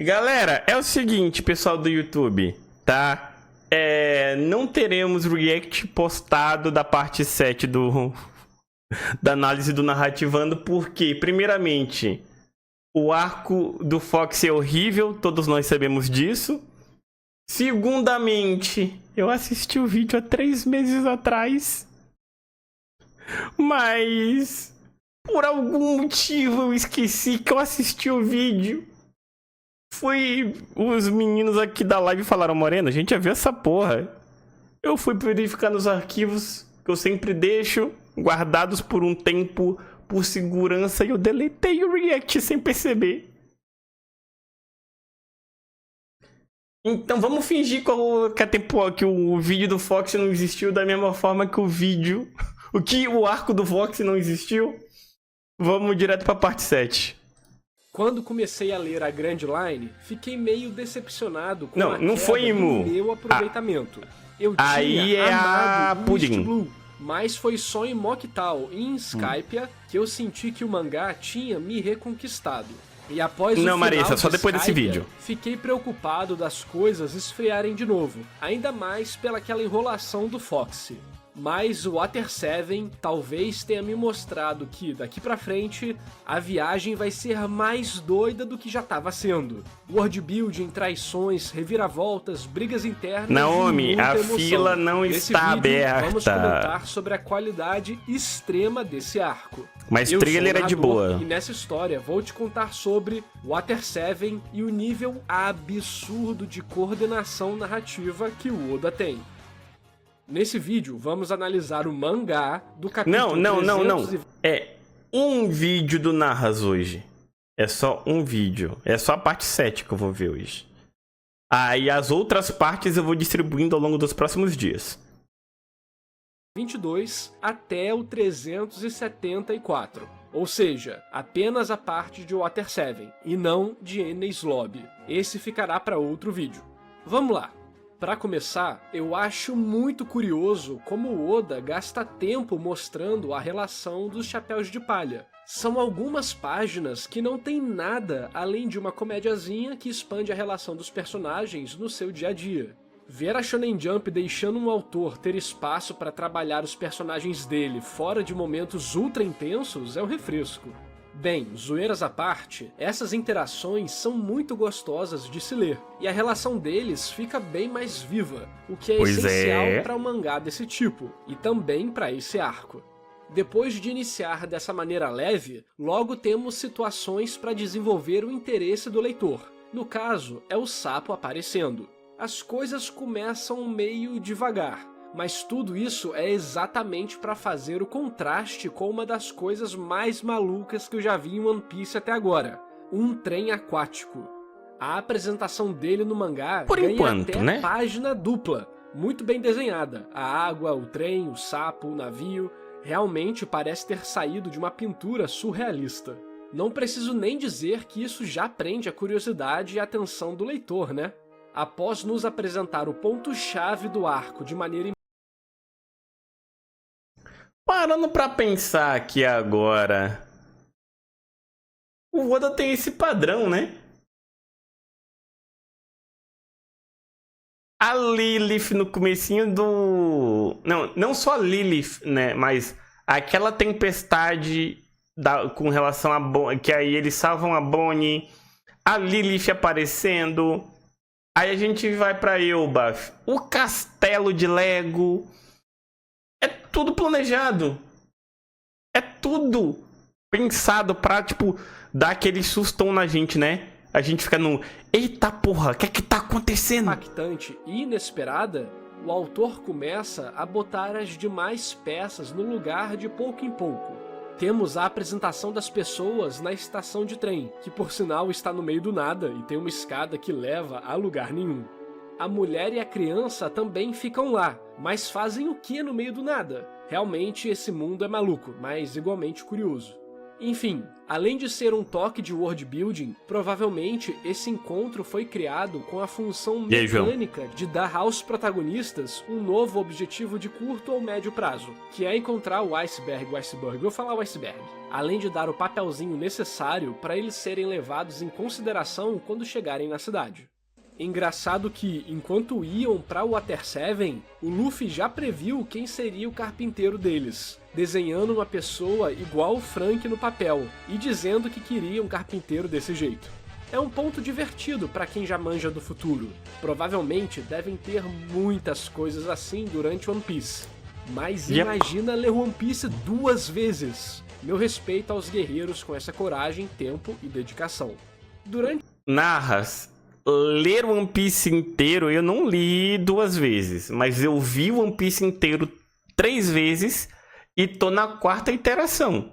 Galera, é o seguinte, pessoal do YouTube, tá? Não teremos react postado da parte 7 da análise do Narrativando, porque, primeiramente, o arco do Fox é horrível, todos nós sabemos disso. Segundamente, eu assisti o vídeo há 3 meses atrás, mas por algum motivo eu esqueci que eu assisti o vídeo. Os meninos aqui da live falaram: Moreno, a gente já viu essa porra. Eu fui verificar nos arquivos que eu sempre deixo guardados por um tempo, por segurança, e eu deletei o react sem perceber. Então vamos fingir que o vídeo do Fox não existiu, da mesma forma que o arco do Fox não existiu. Vamos direto pra parte 7. Quando comecei a ler a Grand Line, fiquei meio decepcionado com a não queda foi, do meu aproveitamento. Eu tinha amado o East Blue, mas foi só em Mocktal e em Skypiea que eu senti que o mangá tinha me reconquistado. E após o final Marissa, só depois desse Skypiea, vídeo. fiquei preocupado das coisas esfriarem de novo, ainda mais pelaquela enrolação do Fox. Mas o Water 7 talvez tenha me mostrado que, daqui pra frente, a viagem vai ser mais doida do que já estava sendo. Worldbuilding, traições, reviravoltas, brigas internas Naomi, e muita a emoção. fila não Nesse está vídeo, aberta. Vamos comentar sobre a qualidade extrema desse arco. Mas Eu trailer sou o é de narrador, boa. E nessa história vou te contar sobre Water 7 e o nível absurdo de coordenação narrativa que o Oda tem. Nesse vídeo, vamos analisar o mangá do capítulo Não. É um vídeo do Narras hoje. É só um vídeo. É só a parte 7 que eu vou ver hoje. E as outras partes eu vou distribuindo ao longo dos próximos dias. 22 até o 374. Ou seja, apenas a parte de Water 7 e não de Enies Lobby. Esse ficará para outro vídeo. Vamos lá. Para começar, eu acho muito curioso como o Oda gasta tempo mostrando a relação dos Chapéus de Palha. São algumas páginas que não tem nada além de uma comédiazinha que expande a relação dos personagens no seu dia a dia. Ver a Shonen Jump deixando um autor ter espaço para trabalhar os personagens dele fora de momentos ultra intensos é um refresco. Bem, zoeiras à parte, essas interações são muito gostosas de se ler, e a relação deles fica bem mais viva, o que é essencial para um mangá desse tipo, e também para esse arco. Depois de iniciar dessa maneira leve, logo temos situações para desenvolver o interesse do leitor. No caso, é o sapo aparecendo. As coisas começam meio devagar, mas tudo isso é exatamente para fazer o contraste com uma das coisas mais malucas que eu já vi em One Piece até agora, um trem aquático. A apresentação dele no mangá ganha até página dupla, muito bem desenhada. A água, o trem, o sapo, o navio, realmente parece ter saído de uma pintura surrealista. Não preciso nem dizer que isso já prende a curiosidade e a atenção do leitor, né? Após nos apresentar o ponto-chave do arco de maneira Parando pra pensar aqui agora, o Oda tem esse padrão, né? A Lilith no comecinho do... Não só a Lilith, né? Mas aquela tempestade com relação a Bonnie, que aí eles salvam a Bonnie, a Lilith aparecendo. Aí a gente vai pra Elbaf, o castelo de Lego. É tudo planejado. É tudo pensado pra, tipo, dar aquele sustão na gente, né? A gente fica no... Eita porra, o que é que tá acontecendo? Impactante e inesperada, o autor começa a botar as demais peças no lugar de pouco em pouco. Temos a apresentação das pessoas na estação de trem, que por sinal está no meio do nada e tem uma escada que leva a lugar nenhum. A mulher e a criança também ficam lá, mas fazem o que no meio do nada? Realmente esse mundo é maluco, mas igualmente curioso. Enfim, além de ser um toque de world building, provavelmente esse encontro foi criado com a função mecânica de dar aos protagonistas um novo objetivo de curto ou médio prazo, que é encontrar o iceberg, vou falar o iceberg, além de dar o papelzinho necessário para eles serem levados em consideração quando chegarem na cidade. Engraçado que, enquanto iam para o Water 7, o Luffy já previu quem seria o carpinteiro deles, desenhando uma pessoa igual o Frank no papel e dizendo que queria um carpinteiro desse jeito. É um ponto divertido para quem já manja do futuro. Provavelmente devem ter muitas coisas assim durante One Piece. Mas imagina ler One Piece 2 vezes. Meu respeito aos guerreiros com essa coragem, tempo e dedicação. Ler One Piece inteiro eu não li 2 vezes, mas eu vi One Piece inteiro 3 vezes e tô na 4ª iteração.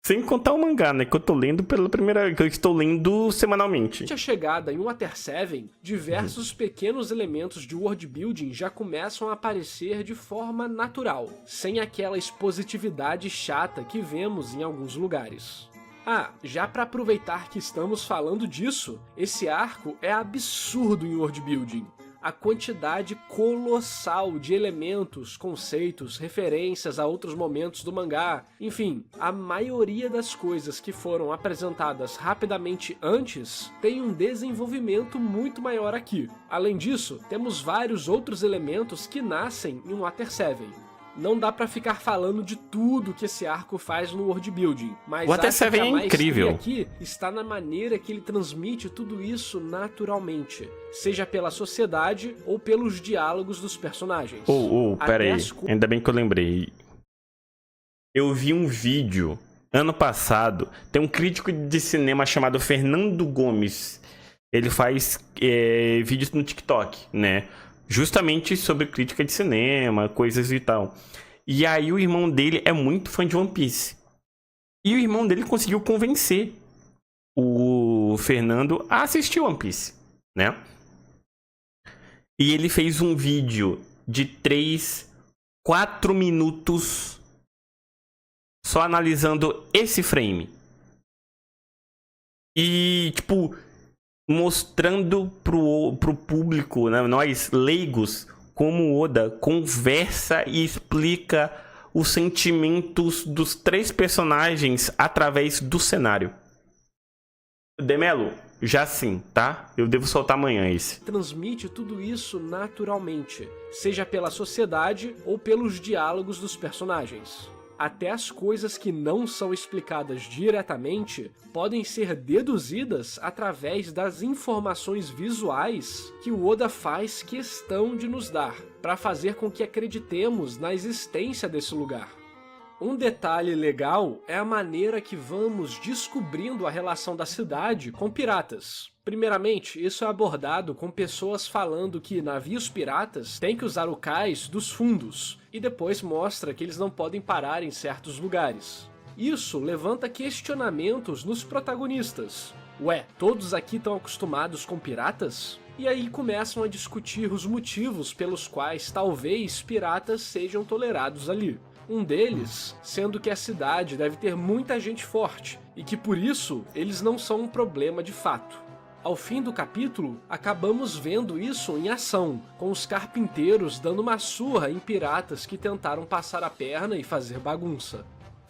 Sem contar o mangá, né, que eu tô lendo que eu estou lendo semanalmente. A chegada em Water 7, diversos pequenos elementos de world building já começam a aparecer de forma natural, sem aquela expositividade chata que vemos em alguns lugares. Já para aproveitar que estamos falando disso, esse arco é absurdo em world building. A quantidade colossal de elementos, conceitos, referências a outros momentos do mangá, enfim, a maioria das coisas que foram apresentadas rapidamente antes tem um desenvolvimento muito maior aqui. Além disso, temos vários outros elementos que nascem em Water 7. Não dá pra ficar falando de tudo que esse arco faz no world building, mas o Water 7 é incrível. Aqui está na maneira que ele transmite tudo isso naturalmente, seja pela sociedade ou pelos diálogos dos personagens. Pera aí, ainda bem que eu lembrei. Eu vi um vídeo ano passado, tem um crítico de cinema chamado Fernando Gomes. Ele faz vídeos no TikTok, né? Justamente sobre crítica de cinema, coisas e tal. E aí o irmão dele é muito fã de One Piece. E o irmão dele conseguiu convencer o Fernando a assistir One Piece, né? E ele fez um vídeo de 4 minutos só analisando esse frame. E, tipo, mostrando pro público, né, nós leigos, como o Oda conversa e explica os sentimentos dos 3 personagens através do cenário. Demelo, já sim, tá? Eu devo soltar amanhã esse. Transmite tudo isso naturalmente, seja pela sociedade ou pelos diálogos dos personagens. Até as coisas que não são explicadas diretamente podem ser deduzidas através das informações visuais que o Oda faz questão de nos dar, para fazer com que acreditemos na existência desse lugar. Um detalhe legal é a maneira que vamos descobrindo a relação da cidade com piratas. Primeiramente, isso é abordado com pessoas falando que navios piratas têm que usar o cais dos fundos, e depois mostra que eles não podem parar em certos lugares. Isso levanta questionamentos nos protagonistas. Ué, todos aqui estão acostumados com piratas? E aí começam a discutir os motivos pelos quais talvez piratas sejam tolerados ali. Um deles sendo que a cidade deve ter muita gente forte, e que por isso eles não são um problema de fato. Ao fim do capítulo, acabamos vendo isso em ação, com os carpinteiros dando uma surra em piratas que tentaram passar a perna e fazer bagunça.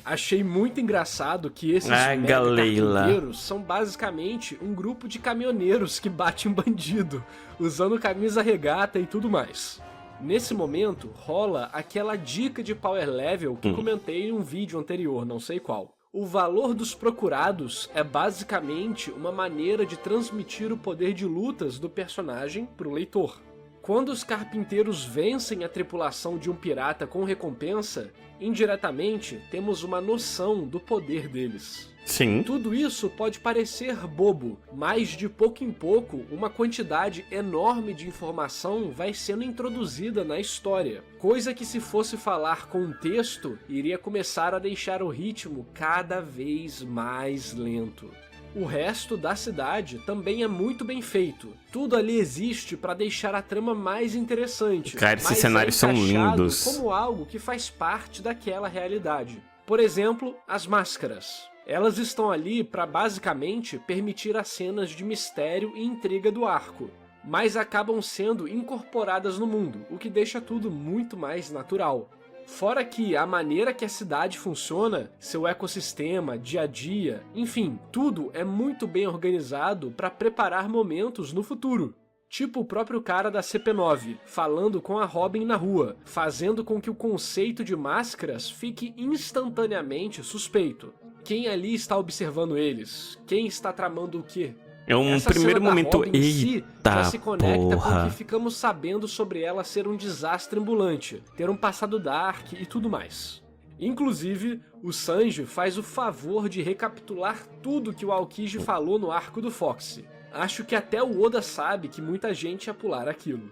Achei muito engraçado que esses carpinteiros são basicamente um grupo de caminhoneiros que batem bandido, usando camisa regata e tudo mais. Nesse momento, rola aquela dica de power level que comentei em um vídeo anterior, não sei qual. O valor dos procurados é basicamente uma maneira de transmitir o poder de lutas do personagem pro leitor. Quando os carpinteiros vencem a tripulação de um pirata com recompensa, indiretamente temos uma noção do poder deles. Sim. Tudo isso pode parecer bobo, mas de pouco em pouco, uma quantidade enorme de informação vai sendo introduzida na história. Coisa que, se fosse falar com um texto, iria começar a deixar o ritmo cada vez mais lento. O resto da cidade também é muito bem feito. Tudo ali existe para deixar a trama mais interessante. Cara, esses cenários são lindos. Como algo que faz parte daquela realidade. Por exemplo, as máscaras. Elas estão ali para basicamente permitir as cenas de mistério e intriga do arco, mas acabam sendo incorporadas no mundo, o que deixa tudo muito mais natural. Fora que a maneira que a cidade funciona, seu ecossistema, dia a dia, enfim, tudo é muito bem organizado para preparar momentos no futuro. Tipo o próprio cara da CP9, falando com a Robin na rua, fazendo com que o conceito de máscaras fique instantaneamente suspeito. Quem ali está observando eles? Quem está tramando o quê? É um Essa primeiro cena da momento, Robin em si eita já se conecta porra. porque ficamos sabendo sobre ela ser um desastre ambulante, ter um passado dark e tudo mais. Inclusive, o Sanji faz o favor de recapitular tudo que o Aokiji falou no arco do Foxy. Acho que até o Oda sabe que muita gente ia pular aquilo.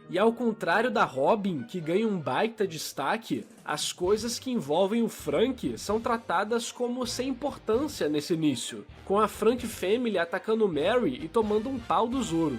E ao contrário da Robin, que ganha um baita destaque, as coisas que envolvem o Franky são tratadas como sem importância nesse início, com a Frank Family atacando Mary e tomando um pau do Zoro.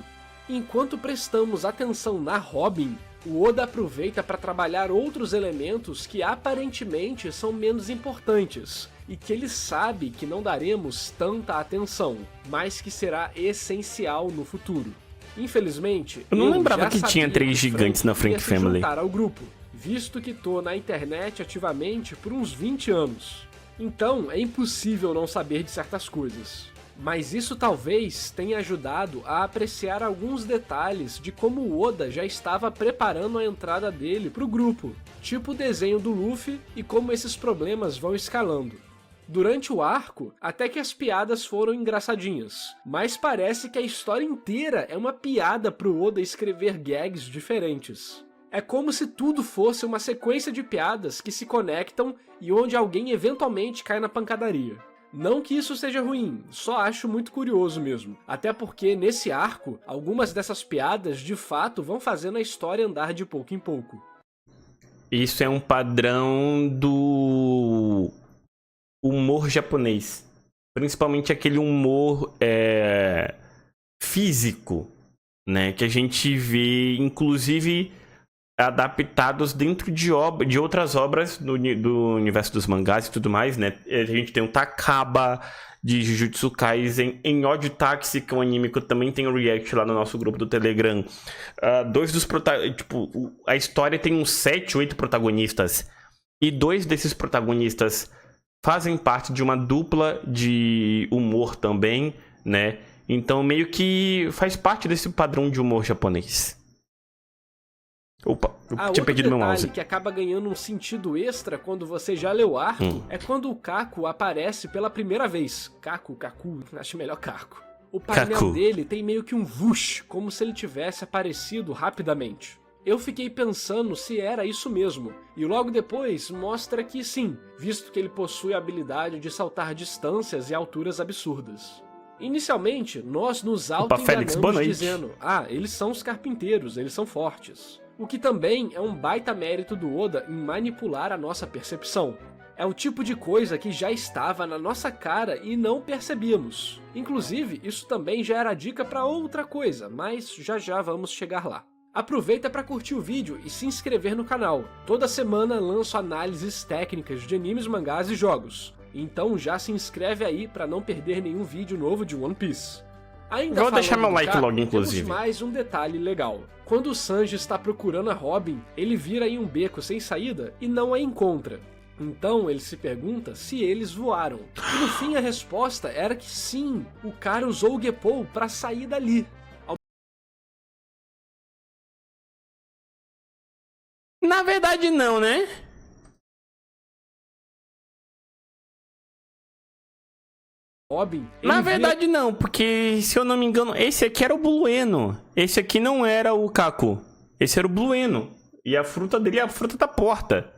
Enquanto prestamos atenção na Robin, o Oda aproveita para trabalhar outros elementos que aparentemente são menos importantes, e que ele sabe que não daremos tanta atenção, mas que será essencial no futuro. Infelizmente, Eu não lembrava já que tinha sabia 3 gigantes na Frank ia se Family. juntar ao grupo, visto que tô na internet ativamente por uns 20 anos. Então, é impossível não saber de certas coisas. Mas isso talvez tenha ajudado a apreciar alguns detalhes de como o Oda já estava preparando a entrada dele pro grupo, tipo o desenho do Luffy e como esses problemas vão escalando. Durante o arco, até que as piadas foram engraçadinhas, mas parece que a história inteira é uma piada pro Oda escrever gags diferentes. É como se tudo fosse uma sequência de piadas que se conectam e onde alguém eventualmente cai na pancadaria. Não que isso seja ruim, só acho muito curioso mesmo. Até porque, nesse arco, algumas dessas piadas de fato vão fazendo a história andar de pouco em pouco. Isso é um padrão do humor japonês. Principalmente aquele humor físico, né? Que a gente vê, inclusive, adaptados dentro de outras obras do universo dos mangás e tudo mais, né? A gente tem o Takaba de Jujutsu Kaisen, em Odd Taxi, que é um anime que eu também tenho react lá no nosso grupo do Telegram. Dois dos protagonistas, tipo, a história tem uns 7, 8 protagonistas, e 2 desses protagonistas fazem parte de uma dupla de humor também, né? Então meio que faz parte desse padrão de humor japonês. Opa, eu tinha perdido meu mouse. Outro detalhe que acaba ganhando um sentido extra quando você já leu o arco é quando o Kaku aparece pela primeira vez. Kaku, acho melhor Kaku. O painel dele tem meio que um whoosh, como se ele tivesse aparecido rapidamente. Eu fiquei pensando se era isso mesmo, e logo depois mostra que sim, visto que ele possui a habilidade de saltar distâncias e alturas absurdas. Inicialmente, nós nos auto-enganamos dizendo, eles são os carpinteiros, eles são fortes. O que também é um baita mérito do Oda em manipular a nossa percepção. É o tipo de coisa que já estava na nossa cara e não percebíamos. Inclusive, isso também já era dica para outra coisa, mas já vamos chegar lá. Aproveita para curtir o vídeo e se inscrever no canal. Toda semana lanço análises técnicas de animes, mangás e jogos. Então já se inscreve aí para não perder nenhum vídeo novo de One Piece. Ainda vou deixar meu like logo, inclusive. Temos mais um detalhe legal. Quando o Sanji está procurando a Robin, ele vira em um beco sem saída e não a encontra. Então ele se pergunta se eles voaram. E no fim a resposta era que sim, o cara usou o Geppou para sair dali. Na verdade não, né? Robin, na verdade não, porque se eu não me engano, esse aqui era o Blueno. Esse aqui não era o Kaku. Esse era o Blueno. E a fruta dele é a fruta da porta.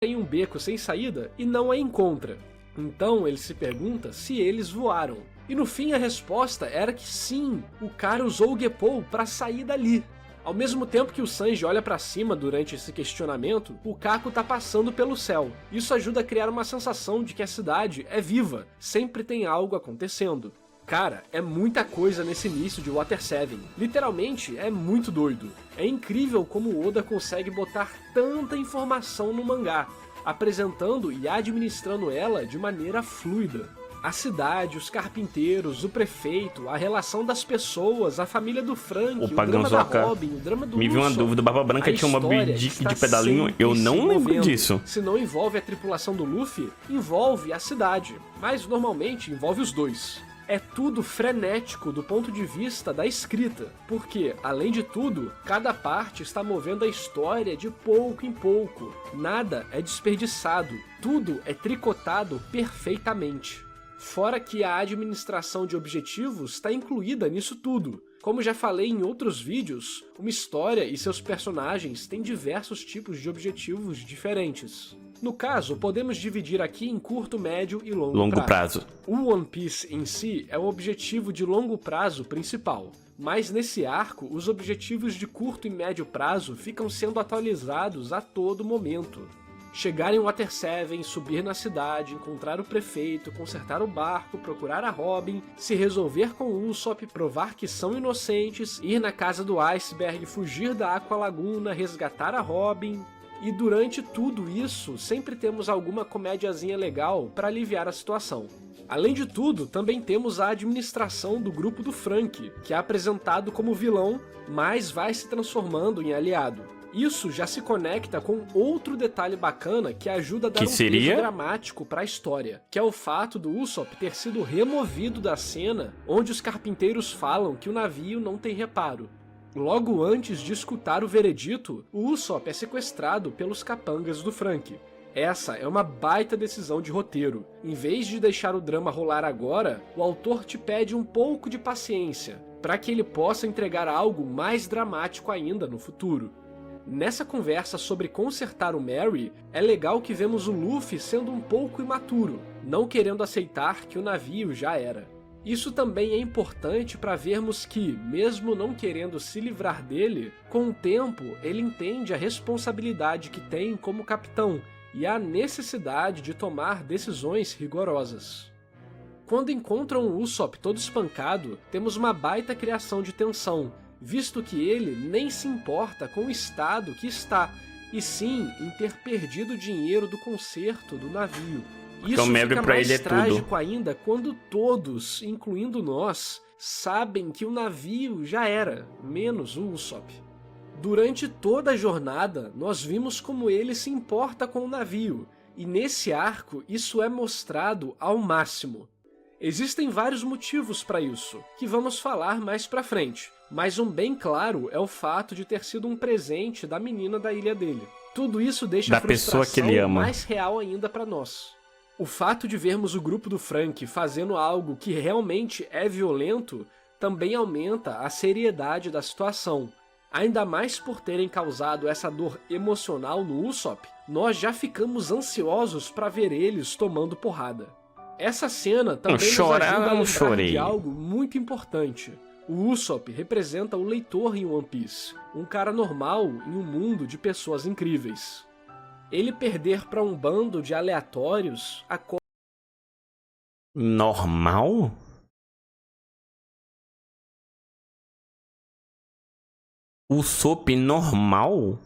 Tem um beco sem saída e não a encontra. Então ele se pergunta se eles voaram. E no fim a resposta era que sim, o cara usou o Geppou para sair dali. Ao mesmo tempo que o Sanji olha pra cima durante esse questionamento, o Kaku tá passando pelo céu. Isso ajuda a criar uma sensação de que a cidade é viva, sempre tem algo acontecendo. Cara, é muita coisa nesse início de Water 7. Literalmente, é muito doido. É incrível como o Oda consegue botar tanta informação no mangá. apresentando e administrando ela de maneira fluida. A cidade, os carpinteiros, o prefeito, a relação das pessoas, a família do Frank, o drama da Robin, o drama do Me viu uma dúvida, o Barba Branca tinha uma Moby Dick de pedalinho, eu não lembro disso. Se não envolve a tripulação do Luffy, envolve a cidade, mas normalmente envolve os dois. É tudo frenético do ponto de vista da escrita, porque, além de tudo, cada parte está movendo a história de pouco em pouco. Nada é desperdiçado, tudo é tricotado perfeitamente. Fora que a administração de objetivos está incluída nisso tudo. Como já falei em outros vídeos, uma história e seus personagens têm diversos tipos de objetivos diferentes. No caso, podemos dividir aqui em curto, médio e longo prazo. O One Piece em si é um objetivo de longo prazo principal, mas nesse arco, os objetivos de curto e médio prazo ficam sendo atualizados a todo momento. Chegar em Water 7, subir na cidade, encontrar o prefeito, consertar o barco, procurar a Robin, se resolver com o Usopp, provar que são inocentes, ir na casa do Iceberg, fugir da Aqua Laguna, resgatar a Robin. E durante tudo isso, sempre temos alguma comédiazinha legal para aliviar a situação. Além de tudo, também temos a administração do grupo do Frank, que é apresentado como vilão, mas vai se transformando em aliado. Isso já se conecta com outro detalhe bacana que ajuda a dar um peso dramático para a história, que é o fato do Usopp ter sido removido da cena onde os carpinteiros falam que o navio não tem reparo. Logo antes de escutar o veredito, o Usopp é sequestrado pelos capangas do Frank. Essa é uma baita decisão de roteiro. Em vez de deixar o drama rolar agora, o autor te pede um pouco de paciência, para que ele possa entregar algo mais dramático ainda no futuro. Nessa conversa sobre consertar o Merry, é legal que vemos o Luffy sendo um pouco imaturo, não querendo aceitar que o navio já era. Isso também é importante para vermos que, mesmo não querendo se livrar dele, com o tempo ele entende a responsabilidade que tem como capitão e a necessidade de tomar decisões rigorosas. Quando encontram o Usopp todo espancado, temos uma baita criação de tensão, visto que ele nem se importa com o estado que está, e sim em ter perdido o dinheiro do conserto do navio. Isso fica mais trágico ainda quando todos, incluindo nós, sabem que o navio já era, menos o Usopp. Durante toda a jornada, nós vimos como ele se importa com o navio, e nesse arco isso é mostrado ao máximo. Existem vários motivos para isso, que vamos falar mais pra frente, mas um bem claro é o fato de ter sido um presente da menina da ilha dele. Tudo isso deixa a frustração mais real ainda para nós. O fato de vermos o grupo do Frank fazendo algo que realmente é violento também aumenta a seriedade da situação. Ainda mais por terem causado essa dor emocional no Usopp, nós já ficamos ansiosos para ver eles tomando porrada. Essa cena também nos ajuda a lembrar de algo muito importante. O Usopp representa o leitor em One Piece, um cara normal em um mundo de pessoas incríveis. Ele perder para um bando de aleatórios a normal? O Usopp normal?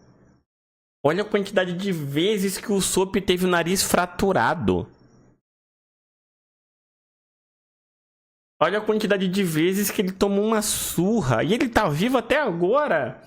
Olha a quantidade de vezes que o Usopp teve o nariz fraturado. Olha a quantidade de vezes que ele tomou uma surra. E ele tá vivo até agora.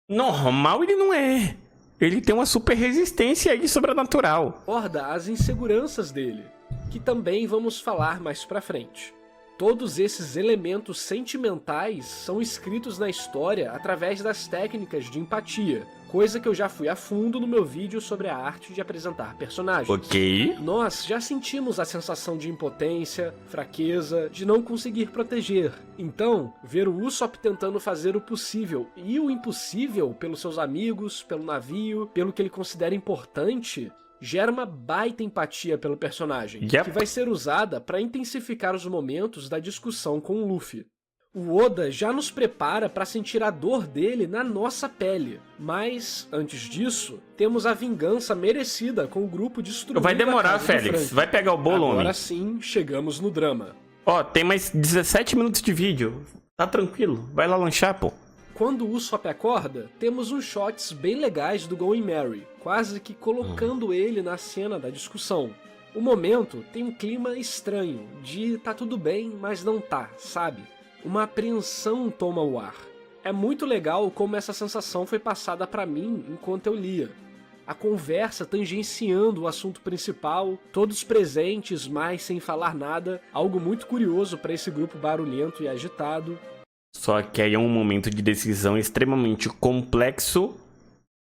Normal ele não é. Ele tem uma super resistência aí sobrenatural. Aborda as inseguranças dele, que também vamos falar mais pra frente. Todos esses elementos sentimentais são escritos na história através das técnicas de empatia, coisa que eu já fui a fundo no meu vídeo sobre a arte de apresentar personagens. Ok. Nós já sentimos a sensação de impotência, fraqueza, de não conseguir proteger. Então, ver o Usopp tentando fazer o possível e o impossível pelos seus amigos, pelo navio, pelo que ele considera importante, gera uma baita empatia pelo personagem, que vai ser usada para intensificar os momentos da discussão com o Luffy. O Oda já nos prepara para sentir a dor dele na nossa pele, mas, antes disso, temos a vingança merecida com o grupo destruído. Vai demorar, Félix. Vai pegar o bolo, homem. Agora sim, chegamos no drama. Ó, tem mais 17 minutos de vídeo. Tá tranquilo. Vai lá lanchar, pô. Quando o Usopp acorda, temos uns shots bem legais do Going Merry, quase que colocando ele na cena da discussão. O momento tem um clima estranho, de tá tudo bem, mas não tá, sabe? Uma apreensão toma o ar. É muito legal como essa sensação foi passada pra mim enquanto eu lia. A conversa tangenciando o assunto principal, todos presentes, mas sem falar nada, algo muito curioso para esse grupo barulhento e agitado. Só que aí é um momento de decisão extremamente complexo,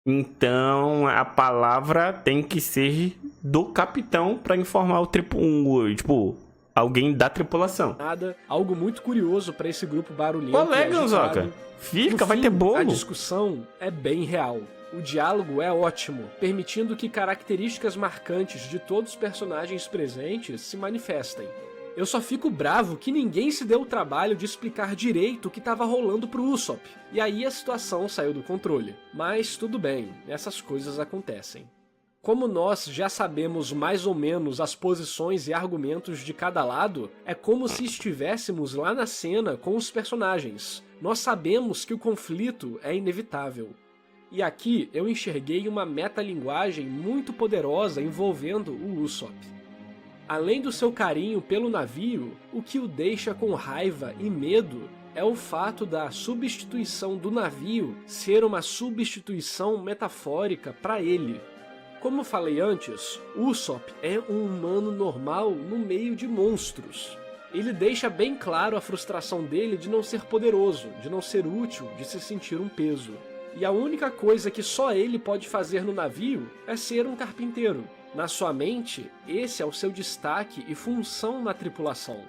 então a palavra tem que ser do capitão para informar alguém da tripulação. Algo muito curioso para esse grupo barulhento Qual é, e agitado. Ganzoca? Fica, vai fim, ter bolo. A discussão é bem real. O diálogo é ótimo, permitindo que características marcantes de todos os personagens presentes se manifestem. Eu só fico bravo que ninguém se deu o trabalho de explicar direito o que estava rolando pro Usopp, e aí a situação saiu do controle. Mas tudo bem, essas coisas acontecem. Como nós já sabemos mais ou menos as posições e argumentos de cada lado, é como se estivéssemos lá na cena com os personagens. Nós sabemos que o conflito é inevitável. E aqui eu enxerguei uma metalinguagem muito poderosa envolvendo o Usopp. Além do seu carinho pelo navio, o que o deixa com raiva e medo é o fato da substituição do navio ser uma substituição metafórica para ele. Como falei antes, Usopp é um humano normal no meio de monstros. Ele deixa bem claro a frustração dele de não ser poderoso, de não ser útil, de se sentir um peso. E a única coisa que só ele pode fazer no navio é ser um carpinteiro. Na sua mente, esse é o seu destaque e função na tripulação.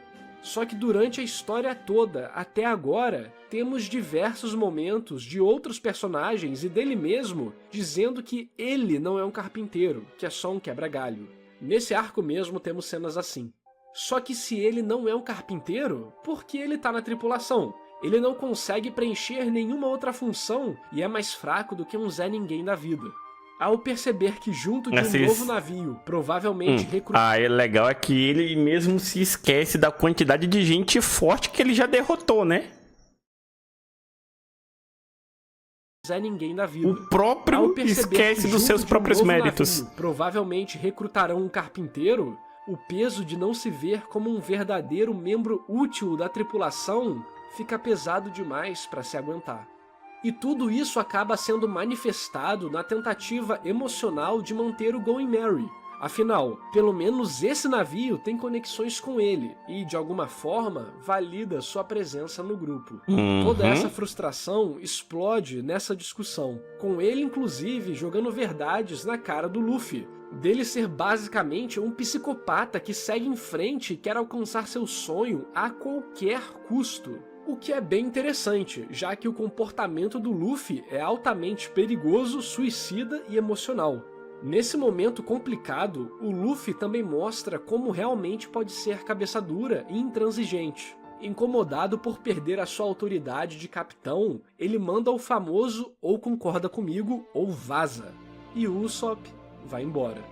Só que durante a história toda, até agora, temos diversos momentos de outros personagens e dele mesmo dizendo que ele não é um carpinteiro, que é só um quebra-galho. Nesse arco mesmo temos cenas assim. Só que se ele não é um carpinteiro, por que ele tá na tripulação? Ele não consegue preencher nenhuma outra função e é mais fraco do que um Zé Ninguém da vida. Ao perceber que junto de um novo navio, provavelmente é legal é que ele mesmo se esquece da quantidade de gente forte que ele já derrotou, né? Zé Ninguém da vida. O próprio esquece dos seus próprios méritos. Navio, provavelmente recrutarão um carpinteiro. O peso de não se ver como um verdadeiro membro útil da tripulação fica pesado demais para se aguentar. E tudo isso acaba sendo manifestado na tentativa emocional de manter o Going Merry. Afinal, pelo menos esse navio tem conexões com ele e, de alguma forma, valida sua presença no grupo. Toda essa frustração explode nessa discussão, com ele inclusive jogando verdades na cara do Luffy, dele ser basicamente um psicopata que segue em frente e quer alcançar seu sonho a qualquer custo. O que é bem interessante, já que o comportamento do Luffy é altamente perigoso, suicida e emocional. Nesse momento complicado, o Luffy também mostra como realmente pode ser cabeça dura e intransigente. Incomodado por perder a sua autoridade de capitão, ele manda o famoso ou concorda comigo ou vaza. E o Usopp vai embora.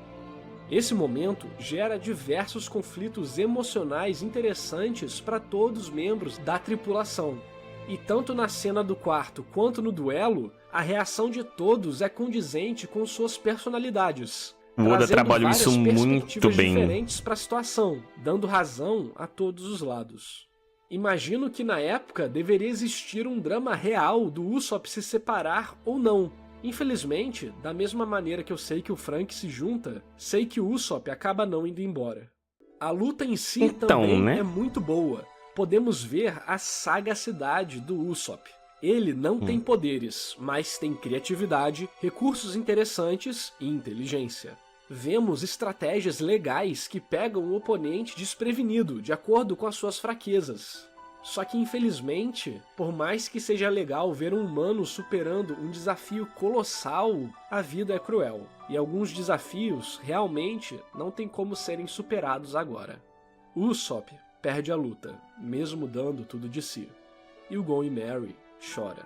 Esse momento gera diversos conflitos emocionais interessantes para todos os membros da tripulação. E tanto na cena do quarto quanto no duelo, a reação de todos é condizente com suas personalidades. O Oda trabalha isso muito bem. Diferentes para a situação, dando razão a todos os lados. Imagino que na época deveria existir um drama real do Usopp se separar ou não. Infelizmente, da mesma maneira que eu sei que o Frank se junta, sei que o Usopp acaba não indo embora. A luta em si também é muito boa. Podemos ver a sagacidade do Usopp. Ele não tem poderes, mas tem criatividade, recursos interessantes e inteligência. Vemos estratégias legais que pegam o oponente desprevenido, de acordo com as suas fraquezas. Só que infelizmente, por mais que seja legal ver um humano superando um desafio colossal, a vida é cruel. E alguns desafios realmente não tem como serem superados agora. Usopp perde a luta, mesmo dando tudo de si. E o Going Merry chora.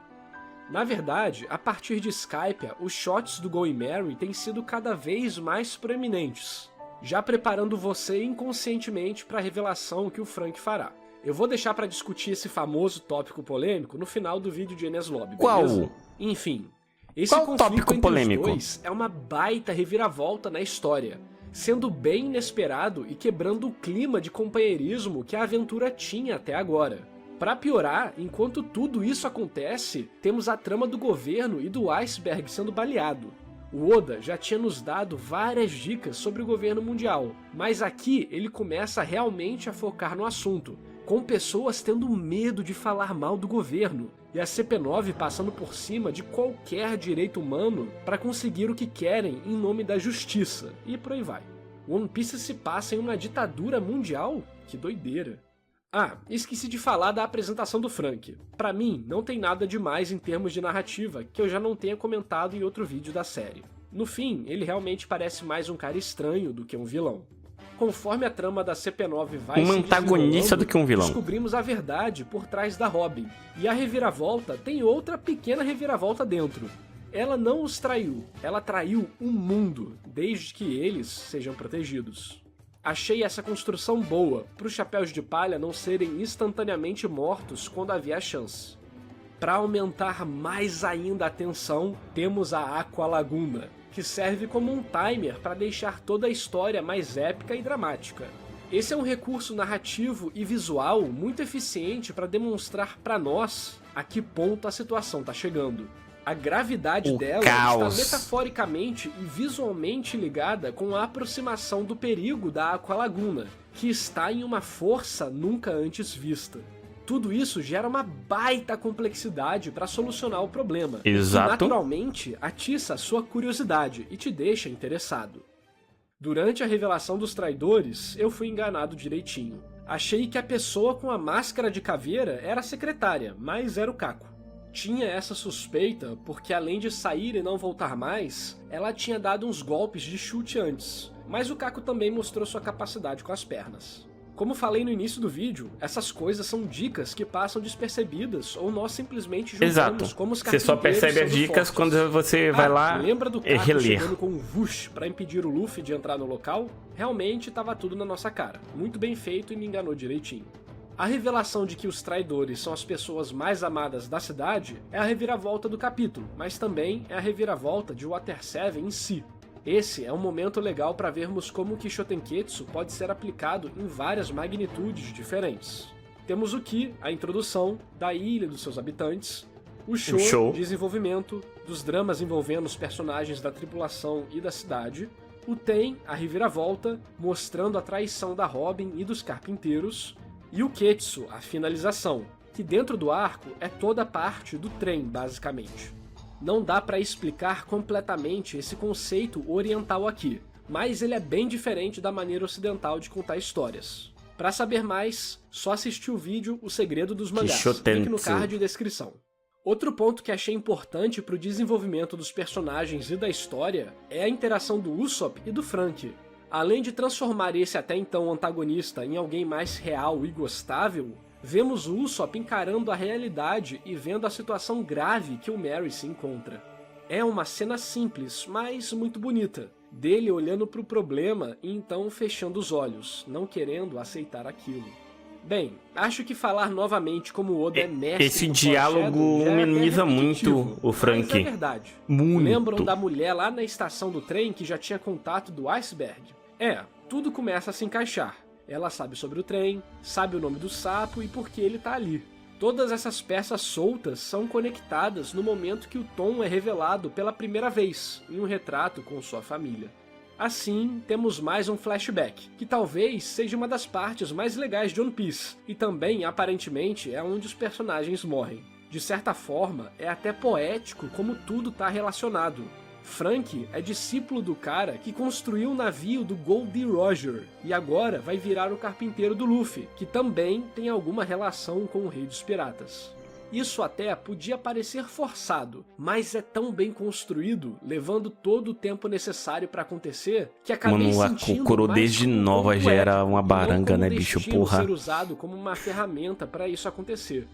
Na verdade, a partir de Skypiea, os shots do Going Merry têm sido cada vez mais proeminentes, já preparando você inconscientemente para a revelação que o Frank fará. Eu vou deixar pra discutir esse famoso tópico polêmico no final do vídeo de Enies Lobby, Qual? beleza? Enfim, esse Qual conflito tópico entre polêmico? os dois é uma baita reviravolta na história, sendo bem inesperado e quebrando o clima de companheirismo que a aventura tinha até agora. Pra piorar, enquanto tudo isso acontece, temos a trama do governo e do iceberg sendo baleado. O Oda já tinha nos dado várias dicas sobre o governo mundial, mas aqui ele começa realmente a focar no assunto, com pessoas tendo medo de falar mal do governo, e a CP9 passando por cima de qualquer direito humano para conseguir o que querem em nome da justiça, e por aí vai. One Piece se passa em uma ditadura mundial? Que doideira. Ah, esqueci de falar da apresentação do Franky. Pra mim, não tem nada demais em termos de narrativa que eu já não tenha comentado em outro vídeo da série. No fim, ele realmente parece mais um cara estranho do que um vilão. Conforme a trama da CP9 vai Um se antagonista desenrolando, do que um vilão. descobrimos a verdade por trás da Robin. E a reviravolta tem outra pequena reviravolta dentro. Ela não os traiu, ela traiu o mundo, desde que eles sejam protegidos. Achei essa construção boa, para os chapéus de palha não serem instantaneamente mortos quando havia a chance. Para aumentar mais ainda a tensão, temos a Aqua Laguna, que serve como um timer para deixar toda a história mais épica e dramática. Esse é um recurso narrativo e visual muito eficiente para demonstrar para nós a que ponto a situação está chegando. A gravidade dela caos. está metaforicamente e visualmente ligada com a aproximação do perigo da Aqua Laguna, que está em uma força nunca antes vista. Tudo isso gera uma baita complexidade para solucionar o problema, Exato. que naturalmente atiça a sua curiosidade e te deixa interessado. Durante a revelação dos traidores, eu fui enganado direitinho. Achei que a pessoa com a máscara de caveira era a secretária, mas era o Kako. Tinha essa suspeita porque, além de sair e não voltar mais, ela tinha dado uns golpes de chute antes, mas o Kako também mostrou sua capacidade com as pernas. Como falei no início do vídeo, essas coisas são dicas que passam despercebidas ou nós simplesmente julgamos Exato. como os Você só carpinteiros percebe as sendo dicas fortes. quando você vai lá Lembra do e Kako reler. chegando com um vush pra impedir o Luffy de entrar no local? Realmente tava tudo na nossa cara. Muito bem feito e me enganou direitinho. A revelação de que os traidores são as pessoas mais amadas da cidade é a reviravolta do capítulo, mas também é a reviravolta de Water 7 em si. Esse é um momento legal para vermos como o Kishotenketsu pode ser aplicado em várias magnitudes diferentes. Temos o Ki, a introdução da ilha e dos seus habitantes, o Sho, desenvolvimento dos dramas envolvendo os personagens da tripulação e da cidade, o Ten, a reviravolta, mostrando a traição da Robin e dos carpinteiros, e o Ketsu, a finalização, que dentro do arco é toda parte do trem, basicamente. Não dá para explicar completamente esse conceito oriental aqui, mas ele é bem diferente da maneira ocidental de contar histórias. Para saber mais, só assistir o vídeo O Segredo dos Mangás, link no card e descrição. Outro ponto que achei importante para o desenvolvimento dos personagens e da história é a interação do Usopp e do Franky. Além de transformar esse até então antagonista em alguém mais real e gostável, vemos o Usopp encarando a realidade e vendo a situação grave que o Merry se encontra. É uma cena simples, mas muito bonita, dele olhando para o problema e então fechando os olhos, não querendo aceitar aquilo. Bem, acho que falar novamente como o Oda é mestre Esse no diálogo foreshadow já é humaniza até repetitivo, muito o Franky. mas é verdade. Muito. Lembram da mulher lá na estação do trem que já tinha contato do iceberg? Tudo começa a se encaixar. Ela sabe sobre o trem, sabe o nome do sapo e por que ele tá ali. Todas essas peças soltas são conectadas no momento que o Tom é revelado pela primeira vez, em um retrato com sua família. Assim, temos mais um flashback, que talvez seja uma das partes mais legais de One Piece, e também, aparentemente, é onde os personagens morrem. De certa forma, é até poético como tudo tá relacionado. Franky é discípulo do cara que construiu o navio do Goldie Roger e agora vai virar o carpinteiro do Luffy, que também tem alguma relação com o Rei dos Piratas. Isso até podia parecer forçado, mas é tão bem construído, levando todo o tempo necessário para acontecer, que acabei sentindo o Kurodês de Nova já era uma baranga, né, bicho? Porra. Ser usado como uma ferramenta para isso acontecer.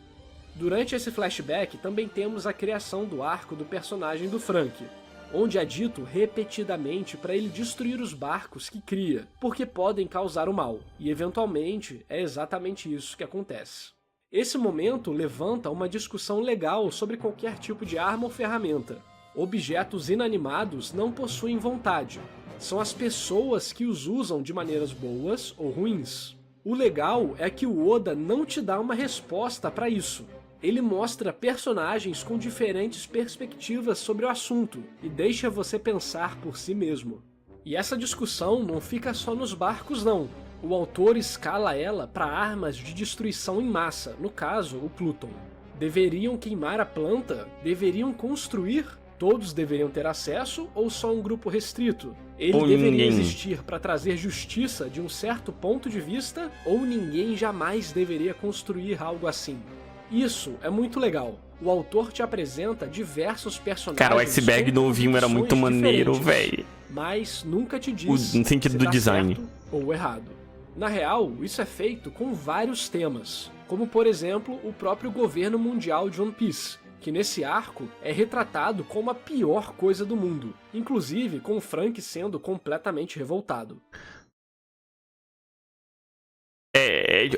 Durante esse flashback também temos a criação do arco do personagem do Franky. onde é dito repetidamente para ele destruir os barcos que cria, porque podem causar o mal, e eventualmente é exatamente isso que acontece. Esse momento levanta uma discussão legal sobre qualquer tipo de arma ou ferramenta. Objetos inanimados não possuem vontade, são as pessoas que os usam de maneiras boas ou ruins. O legal é que o Oda não te dá uma resposta para isso. Ele mostra personagens com diferentes perspectivas sobre o assunto e deixa você pensar por si mesmo. E essa discussão não fica só nos barcos não. O autor escala ela para armas de destruição em massa, no caso, o Pluton. Deveriam queimar a planta? Deveriam construir? Todos deveriam ter acesso ou só um grupo restrito? Ele deveria existir para trazer justiça de um certo ponto de vista ou ninguém jamais deveria construir algo assim? Isso é muito legal. O autor te apresenta diversos personagens. Cara, o iceberg novinho era muito maneiro, velho. Mas nunca te diz no sentido do design certo ou errado. Na real, isso é feito com vários temas, como por exemplo o próprio governo mundial de One Piece, que nesse arco é retratado como a pior coisa do mundo, inclusive com o Frank sendo completamente revoltado.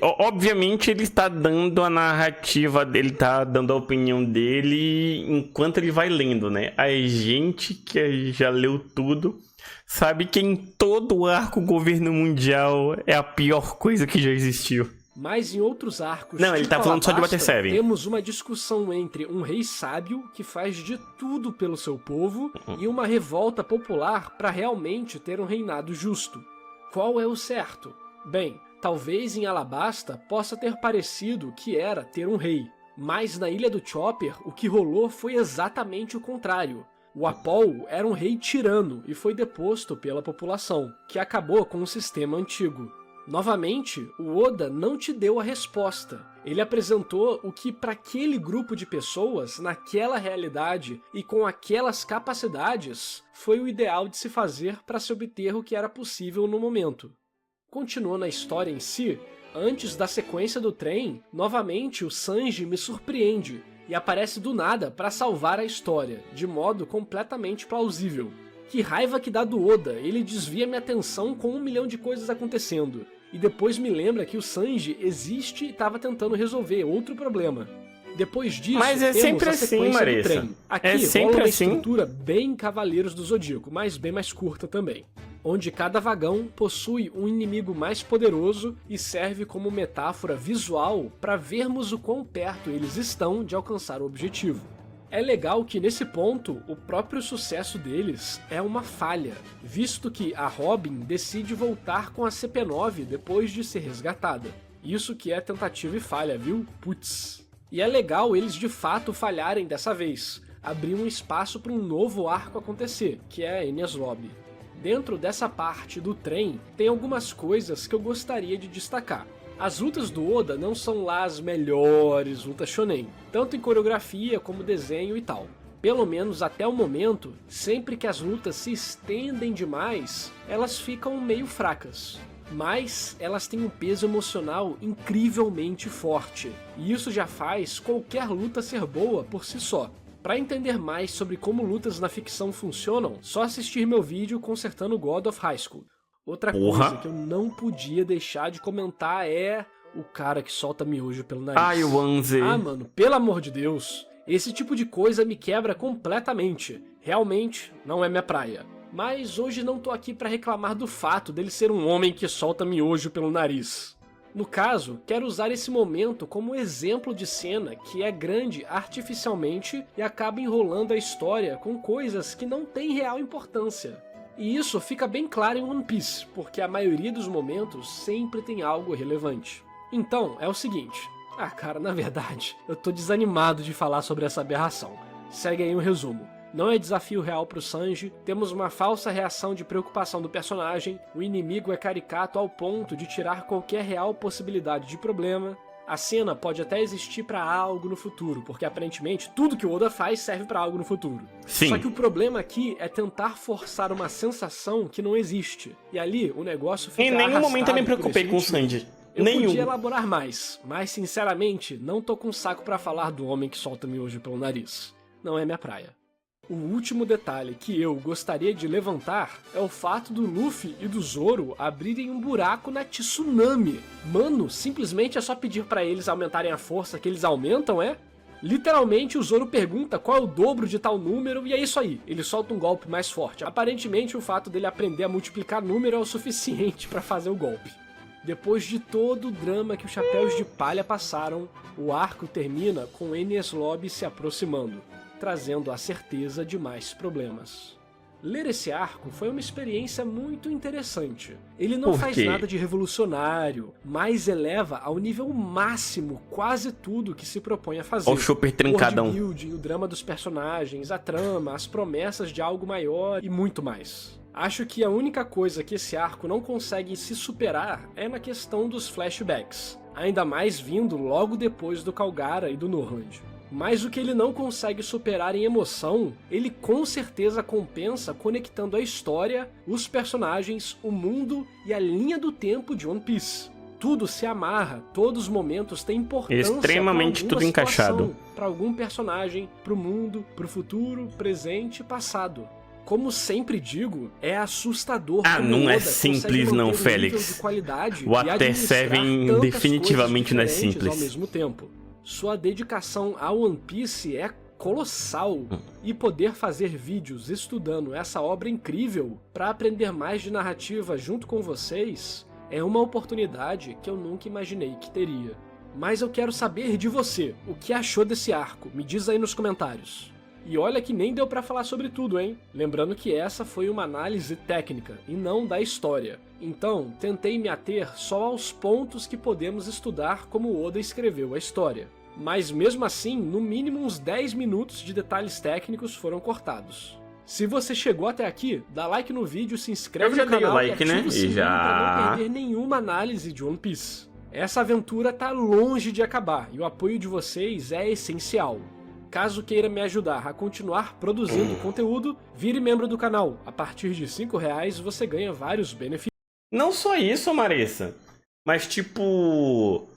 Obviamente ele está dando a narrativa dele, está dando a opinião dele enquanto ele vai lendo, né? A gente que já leu tudo sabe que em todo o arco o governo mundial é a pior coisa que já existiu. Mas em outros arcos, não, ele tá falando só de Water 7. Temos uma discussão entre um rei sábio que faz de tudo pelo seu povo e uma revolta popular para realmente ter um reinado justo. Qual é o certo? Bem, talvez em Alabasta possa ter parecido que era ter um rei, mas na Ilha do Chopper o que rolou foi exatamente o contrário. O Apol era um rei tirano e foi deposto pela população, que acabou com o sistema antigo. Novamente, o Oda não te deu a resposta. Ele apresentou o que para aquele grupo de pessoas, naquela realidade e com aquelas capacidades, foi o ideal de se fazer para se obter o que era possível no momento. Continuando a história em si, antes da sequência do trem, novamente o Sanji me surpreende e aparece do nada para salvar a história, de modo completamente plausível. Que raiva que dá do Oda, ele desvia minha atenção com 1 milhão de coisas acontecendo, e depois me lembra que o Sanji existe e estava tentando resolver outro problema. Depois disso, mas é temos sempre a sequência assim, Marissa. do trem. Aqui é sempre rola uma assim. estrutura bem Cavaleiros do Zodíaco, mas bem mais curta também, onde cada vagão possui um inimigo mais poderoso e serve como metáfora visual para vermos o quão perto eles estão de alcançar o objetivo. É legal que nesse ponto, o próprio sucesso deles é uma falha, visto que a Robin decide voltar com a CP9 depois de ser resgatada. Isso que é tentativa e falha, viu? Putz. E é legal eles de fato falharem dessa vez, abrir um espaço para um novo arco acontecer, que é a Enies Lobby. Dentro dessa parte do trem, tem algumas coisas que eu gostaria de destacar. As lutas do Oda não são lá as melhores lutas shonen, tanto em coreografia como desenho e tal. Pelo menos até o momento, sempre que as lutas se estendem demais, elas ficam meio fracas. Mas elas têm um peso emocional incrivelmente forte, e isso já faz qualquer luta ser boa por si só. Para entender mais sobre como lutas na ficção funcionam, só assistir meu vídeo consertando God of High School. Outra coisa que eu não podia deixar de comentar é o cara que solta miojo pelo nariz. Ai, o Anze. Ah, mano, pelo amor de Deus. Esse tipo de coisa me quebra completamente. Realmente, não é minha praia. Mas hoje não tô aqui pra reclamar do fato dele ser um homem que solta miojo pelo nariz. No caso, quero usar esse momento como exemplo de cena que é grande artificialmente e acaba enrolando a história com coisas que não têm real importância. E isso fica bem claro em One Piece, porque a maioria dos momentos sempre tem algo relevante. Então, é o seguinte. Ah, cara, na verdade, eu tô desanimado de falar sobre essa aberração. Segue aí um resumo. Não é desafio real pro Sanji, temos uma falsa reação de preocupação do personagem, o inimigo é caricato ao ponto de tirar qualquer real possibilidade de problema. A cena pode até existir pra algo no futuro, porque aparentemente tudo que o Oda faz serve pra algo no futuro. Sim. Só que o problema aqui é tentar forçar uma sensação que não existe. E ali o negócio fica Em nenhum momento eu me arrastado por preocupei esse com o motivo. Sanji. Eu Nenhum. podia elaborar mais, mas sinceramente não tô com saco pra falar do homem que solta miojo pelo nariz. Não é minha praia. O último detalhe que eu gostaria de levantar é o fato do Luffy e do Zoro abrirem um buraco na Tsunami. Mano, simplesmente é só pedir pra eles aumentarem a força que eles aumentam, é? Literalmente o Zoro pergunta qual é o dobro de tal número e é isso aí, ele solta um golpe mais forte. Aparentemente o fato dele aprender a multiplicar número é o suficiente pra fazer o golpe. Depois de todo o drama que os Chapéus de Palha passaram, o arco termina com Enies Lobby se aproximando, trazendo a certeza de mais problemas. Ler esse arco foi uma experiência muito interessante. Ele não faz nada de revolucionário, mas eleva ao nível máximo quase tudo que se propõe a fazer. O super trincadão. O world building, o drama dos personagens, a trama, as promessas de algo maior e muito mais. Acho que a única coisa que esse arco não consegue se superar é na questão dos flashbacks, ainda mais vindo logo depois do Calgara e do Norland. Mas o que ele não consegue superar em emoção, ele com certeza compensa conectando a história, os personagens, o mundo e a linha do tempo de One Piece. Tudo se amarra, todos os momentos têm importância. Extremamente tudo encaixado. Para algum personagem, pro mundo, pro futuro, presente e passado. Como sempre digo, é assustador. Não é simples não, Félix. O Water 7 definitivamente não é simples. Ao mesmo tempo. Sua dedicação a One Piece é colossal, e poder fazer vídeos estudando essa obra incrível para aprender mais de narrativa junto com vocês é uma oportunidade que eu nunca imaginei que teria. Mas eu quero saber de você, o que achou desse arco? Me diz aí nos comentários. E olha que nem deu pra falar sobre tudo, hein? Lembrando que essa foi uma análise técnica e não da história. Então, tentei me ater só aos pontos que podemos estudar como Oda escreveu a história. Mas mesmo assim, no mínimo uns 10 minutos de detalhes técnicos foram cortados. Se você chegou até aqui, dá like no vídeo, se inscreve no canal e ativa o sininho pra não perder nenhuma análise de One Piece. Essa aventura tá longe de acabar e o apoio de vocês é essencial. Caso queira me ajudar a continuar produzindo conteúdo, vire membro do canal. A partir de R$5 você ganha vários benefícios. Não só isso, Marissa, mas tipo...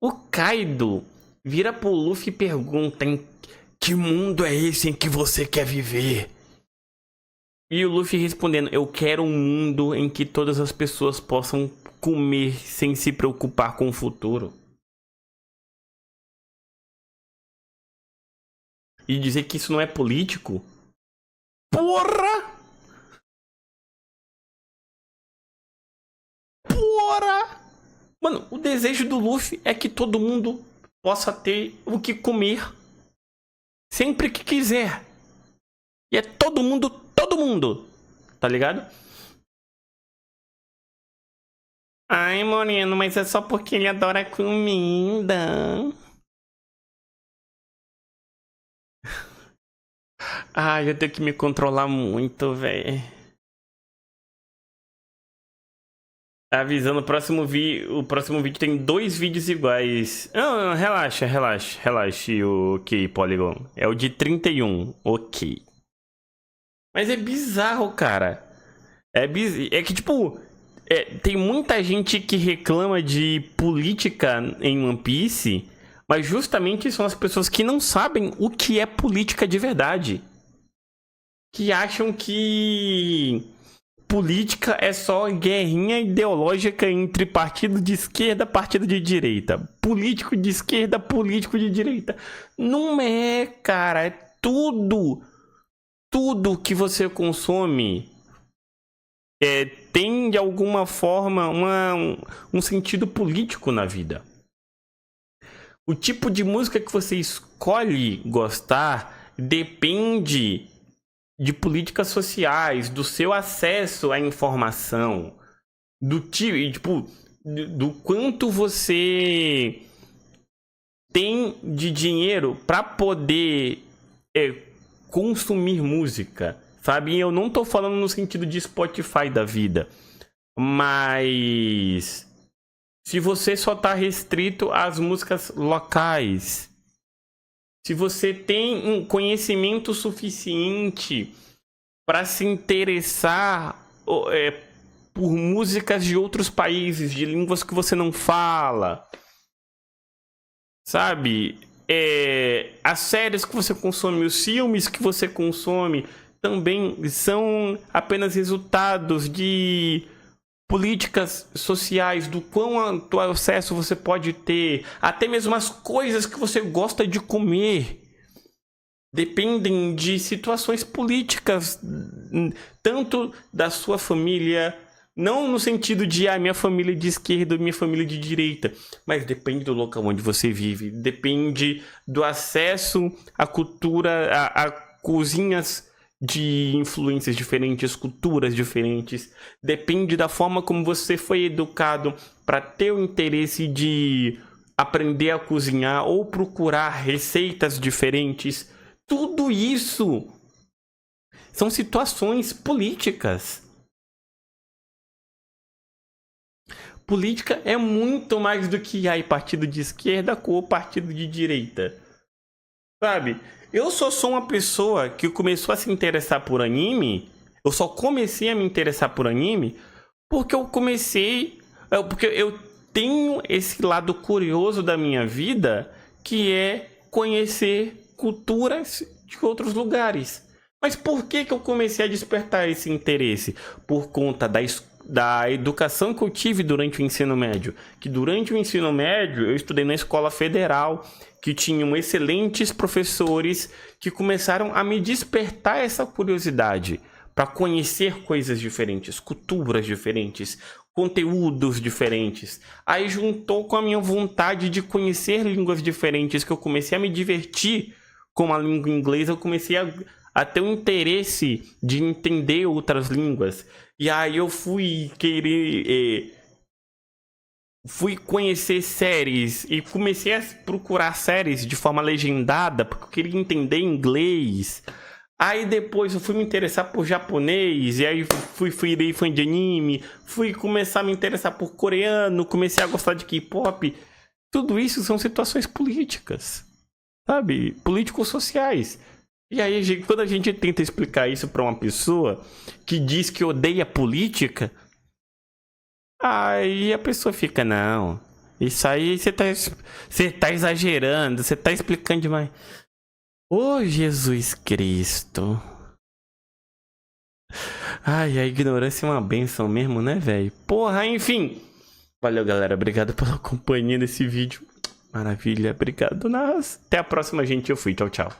O Kaido vira pro Luffy e pergunta: em que mundo é esse em que você quer viver? E o Luffy respondendo: eu quero um mundo em que todas as pessoas possam comer sem se preocupar com o futuro. E dizer que isso não é político? Porra! Porra! Mano, o desejo do Luffy é que todo mundo possa ter o que comer sempre que quiser. E é todo mundo, tá ligado? Ai, Moreno, mas é só porque ele adora comida. Ai, eu tenho que me controlar muito, velho. Avisando, o próximo vídeo tem 2 vídeos iguais. Não, relaxa, ok, Polygon. É o de 31, ok. Mas é bizarro, cara. É que, tipo... tem muita gente que reclama de política em One Piece, mas justamente são as pessoas que não sabem o que é política de verdade. Que acham que política é só guerrinha ideológica entre partido de esquerda e partido de direita. Político de esquerda, político de direita. Não é, cara. É tudo. Tudo que você consome tem de alguma forma um sentido político na vida. O tipo de música que você escolhe gostar depende de políticas sociais, do seu acesso à informação, do quanto você tem de dinheiro para poder consumir música. Sabe, eu não tô falando no sentido de Spotify da vida, mas se você só tá restrito às músicas locais, se você tem um conhecimento suficiente para se interessar por músicas de outros países, de línguas que você não fala, sabe? As séries que você consome, os filmes que você consome também são apenas resultados de políticas sociais, do quão acesso você pode ter, até mesmo as coisas que você gosta de comer dependem de situações políticas, tanto da sua família, não no sentido de minha família de esquerda ou minha família de direita, mas depende do local onde você vive, depende do acesso à cultura, a cozinhas de influências diferentes, culturas diferentes, depende da forma como você foi educado para ter o interesse de aprender a cozinhar ou procurar receitas diferentes. Tudo isso são situações políticas. Política é muito mais do que partido de esquerda ou partido de direita. Sabe? Eu só sou uma pessoa que começou a se interessar por anime. Eu só comecei a me interessar por anime porque porque eu tenho esse lado curioso da minha vida, que é conhecer culturas de outros lugares. Mas por que eu comecei a despertar esse interesse? Por conta da educação que eu tive durante o ensino médio. Que durante o ensino médio eu estudei na escola federal, que tinham excelentes professores que começaram a me despertar essa curiosidade para conhecer coisas diferentes, culturas diferentes, conteúdos diferentes. Aí juntou com a minha vontade de conhecer línguas diferentes, que eu comecei a me divertir com a língua inglesa, eu comecei a ter um interesse de entender outras línguas. E aí eu fui conhecer séries e comecei a procurar séries de forma legendada, porque eu queria entender inglês. Aí depois eu fui me interessar por japonês, e aí fui fã de anime, fui começar a me interessar por coreano, comecei a gostar de K-pop. Tudo isso são situações políticas, sabe? Políticos-sociais. E aí, quando a gente tenta explicar isso para uma pessoa que diz que odeia política, aí a pessoa fica, não, isso aí você tá exagerando, você tá explicando demais. Ô, Jesus Cristo. Ai, a ignorância é uma benção mesmo, né, velho? Porra, enfim. Valeu, galera. Obrigado pela companhia nesse vídeo. Maravilha, obrigado. Até a próxima, gente. Eu fui. Tchau, tchau.